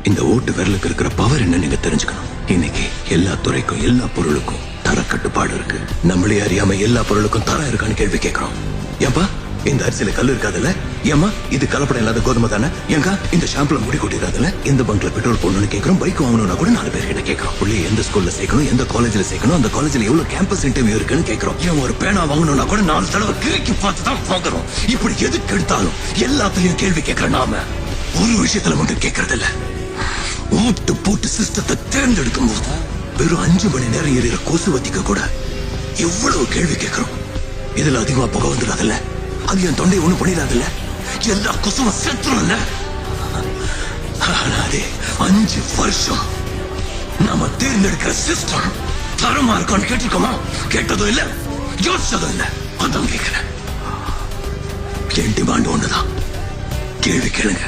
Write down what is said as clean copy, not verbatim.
இந்த ஓட்டு விரலுக்கு இருக்கிற பவர் என்ன நீங்க தெரிஞ்சுக்கணும். இன்னைக்கு எல்லா துறைக்கும் எல்லா பொருளுக்கும் தர கட்டுப்பாடு இருக்கு. நம்மளே அறியாம எல்லா பொருளுக்கும் தரம் இருக்கான்னு கேள்வி கேட்கிறோம். ஏன்பா இந்த அரிசியில கல்லு இருக்காதுல்ல? ஏமா இது கலப்படம் இல்லாத கோதுமை தானே? ஏங்க இந்த ஷாம்புல முடி கொட்டிடாதுல? இந்த பங்க்ல பெட்ரோல் போடணும்னு கேட்கிறோம். பைக் வாங்கணும்னா கூட 4 பேர் கிட்ட கேட்கிறோம். புள்ளைய எந்த ஸ்கூல்ல சேர்க்கணும், எந்த காலேஜ்ல சேர்க்கணும், அந்த காலேஜ்ல எவ்வளவு கேம்பஸ் இன்டர்வியூ இருக்குன்னு கேட்கிறோம். ஏன் ஒரு பேனா வாங்கணும்னா கூட 4 தடவை கிறுக்கி பார்த்து தான் வாங்குறோம். இப்படி எதுக்கு எடுத்தாலும் எல்லாத்தையும் கேள்வி கேட்கிற நாம ஒரு விஷயத்துல மட்டும் கேட்கறது இல்ல. ஓட்டு போட்டு சிஸ்டத்தை தேர்ந்தெடுக்கும் போது வெறும் 5 மணி நேரம் எறிகிற கொசுவத்திக்கு கூட எவ்வளவு கேள்வி கேட்கிறோம். இதுல அதிகமா புகை வந்துடாதுல்ல? அது என் தொண்டை ஒண்ணு பண்ணிடாதுல்ல? எல்லா கொசுவும் செத்துரும்ல? ஆனா அதே 5 வருஷம் நாம தேர்ந்தெடுக்கிற சிஸ்டம் தரமா இருக்கான்னு கேட்டிருக்கோமா? கேட்டதும் இல்ல, யோசிச்சதும் இல்ல. அதான் கேட்கிறேன். என் டிமாண்ட் ஒண்ணுதான், கேள்வி கேளுங்க.